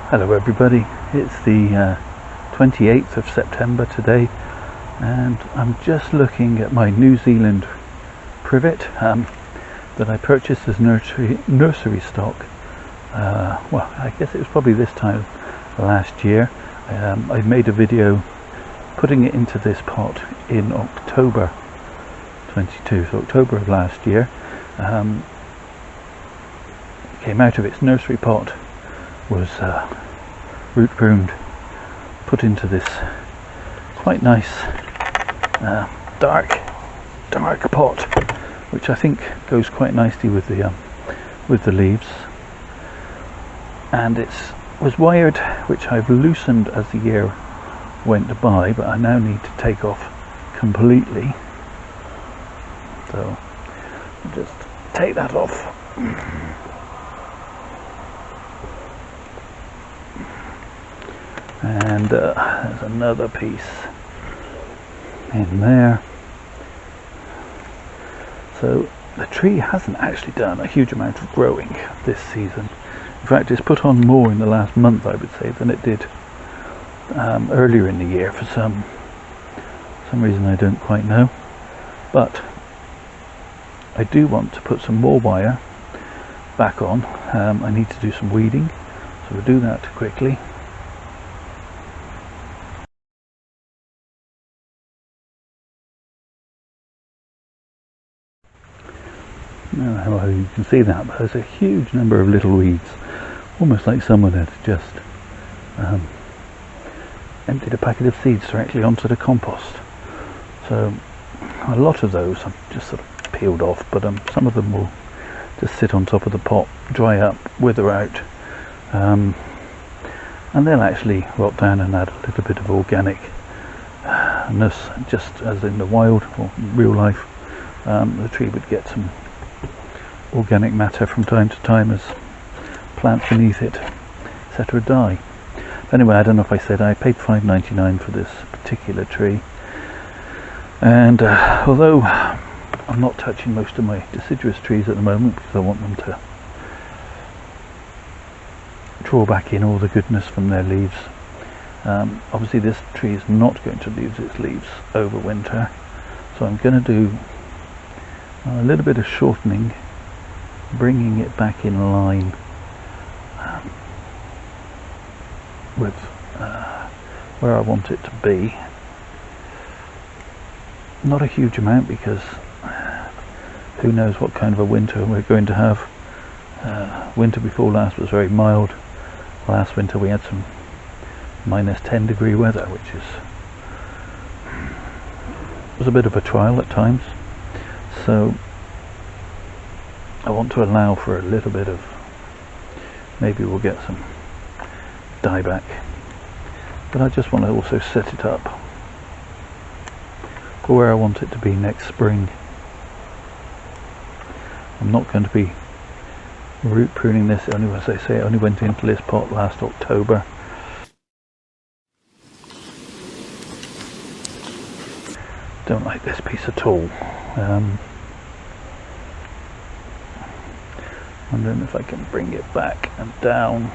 Hello everybody, it's the 28th of September today, and I'm just looking at my New Zealand Privet that I purchased as nursery stock. Well, I guess it was probably this time last year. I made a video putting it into this pot in October 22, so October of last year. It came out of its nursery pot, was root pruned, put into this quite nice dark pot, which I think goes quite nicely with the leaves. And it was wired, which I've loosened as the year went by, but I now need to take off completely. So I'll just take that off. And there's another piece in there. So the tree hasn't actually done a huge amount of growing this season. In fact, it's put on more in the last month, I would say, than it did earlier in the year for some reason I don't quite know. But I do want to put some more wire back on. I need to do some weeding, so we'll do that quickly. Well, you can see that, but there's a huge number of little weeds, almost like someone had just emptied a packet of seeds directly onto the compost. So a lot of those I've just sort of peeled off, but some of them will just sit on top of the pot, dry up, wither out, and they'll actually rot down and add a little bit of organicness, just as in the wild or real life. The tree would get some organic matter from time to time as plants beneath it, etc. die. Anyway, I don't know if I said I paid $5.99 for this particular tree, and although I'm not touching most of my deciduous trees at the moment because I want them to draw back in all the goodness from their leaves, obviously this tree is not going to lose its leaves over winter, so I'm going to do a little bit of shortening, bringing it back in line with where I want it to be. Not a huge amount, because who knows what kind of a winter we're going to have. Winter before last was very mild. Last winter we had some -10-degree weather, which was a bit of a trial at times. So I want to allow for a little bit of, maybe we'll get some dieback, but I just want to also set it up for where I want it to be next spring. I'm not going to be root pruning this, only as I say, it only went into this pot last October. Don't like this piece at all. Wondering if I can bring it back and down.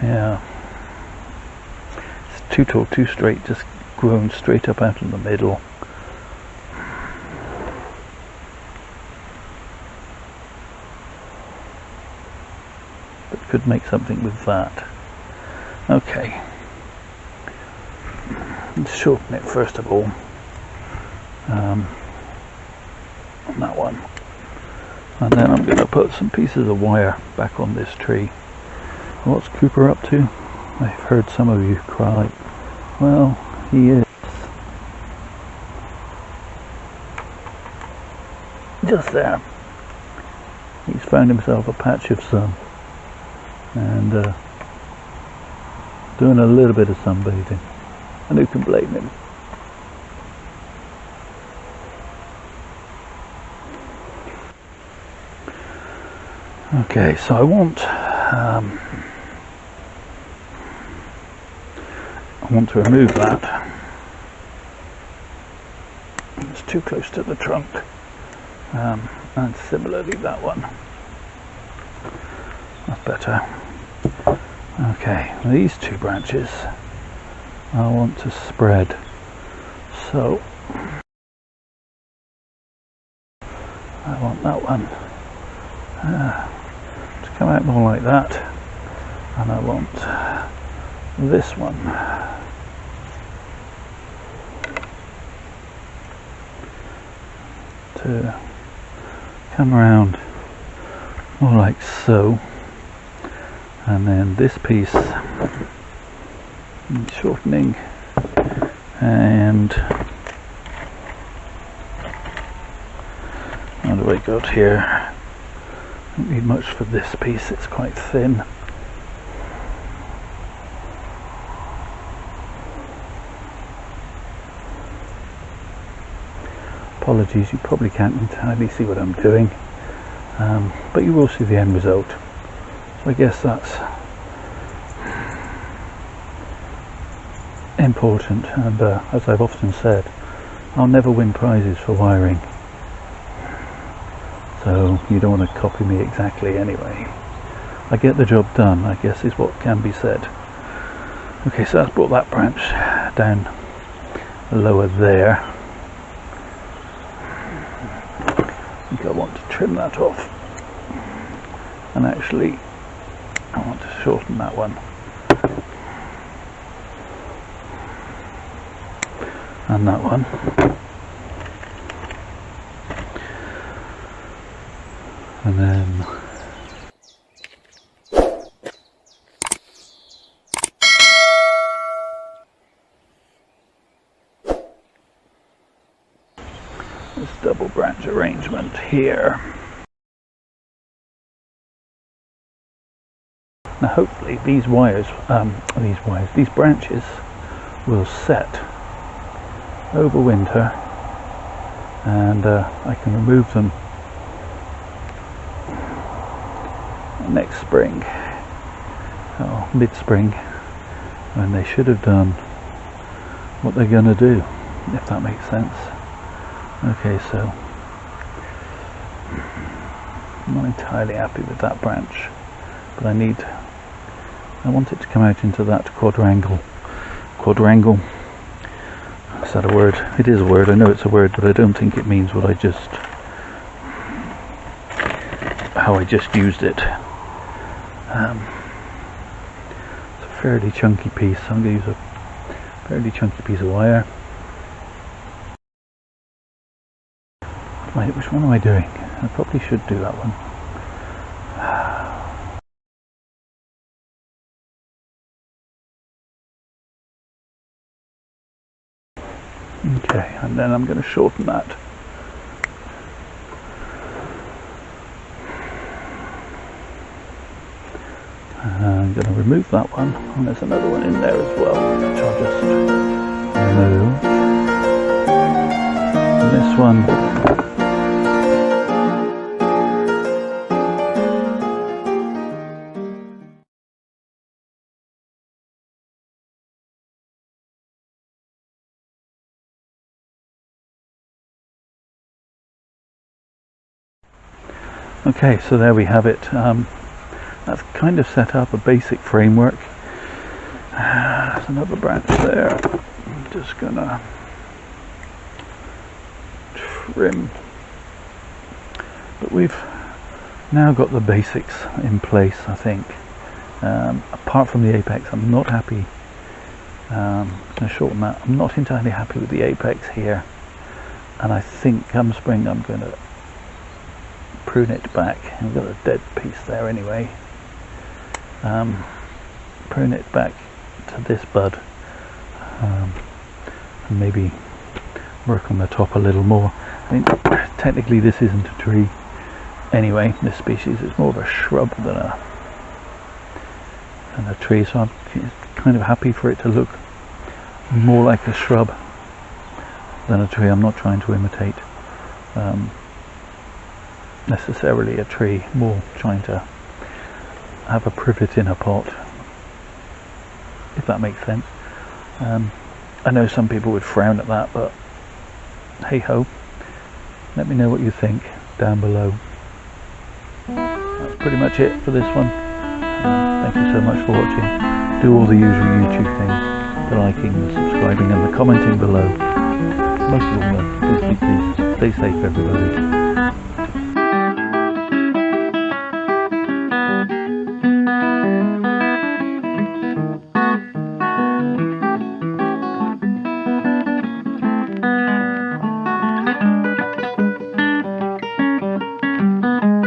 Yeah, it's too tall, too straight, just grown straight up out of the middle. But could make something with that. Okay, let's shorten it first of all. On that one, and then I'm going to put some pieces of wire back on this tree. What's Cooper up to? I've heard some of you cry. Well, he is just there. He's found himself a patch of sun and doing a little bit of sunbathing, and who can blame him? Okay, so I want to remove that. It's too close to the trunk. And similarly that one. That's better. Okay, these two branches I want to spread, so I want that one to come out more like that, and I want this one to come around more like so, and then this piece shortening, and what do I got here? Don't need much for this piece, it's quite thin. Apologies, you probably can't entirely see what I'm doing, but you will see the end result. So I guess that's important, and as I've often said, I'll never win prizes for wiring, so you don't want to copy me exactly anyway. I get the job done, I guess, is what can be said. Okay, so that's brought that branch down lower there. I think I want to trim that off, and actually I want to shorten that one, and that one, and then this double branch arrangement here. Now hopefully these these branches will set over winter, and I can remove them next spring, or mid-spring, when they should have done what they're going to do, if that makes sense. Okay, so I'm not entirely happy with that branch, but I want it to come out into that quadrangle. Is that a word? It is a word, I know it's a word, but I don't think it means what how I just used it. It's a fairly chunky piece, so I'm going to use a fairly chunky piece of wire. Right, which one am I doing? I probably should do that one. Okay, and then I'm going to shorten that. I'm going to remove that one, and there's another one in there as well, which I'll just remove. And this one, okay, so there we have it. That's kind of set up a basic framework. There's another branch there. I'm just gonna trim. But we've now got the basics in place, I think. Apart from the apex, I'm not happy. I'm going to shorten that. I'm not entirely happy with the apex here, and I think come spring I'm going to prune it back. I've got a dead piece there anyway. Prune it back to this bud, and maybe work on the top a little more. I mean, technically this isn't a tree anyway, this species is more of a shrub than a tree, so I'm kind of happy for it to look more like a shrub than a tree. I'm not trying to imitate necessarily a tree, more trying to have a privet in a pot, if that makes sense. I know some people would frown at that, but hey ho, let me know what you think. down below. That's pretty much it for this one. Thank you so much for watching. Do all the usual YouTube things, the liking, the subscribing and the commenting below. Most of all, please stay safe everybody.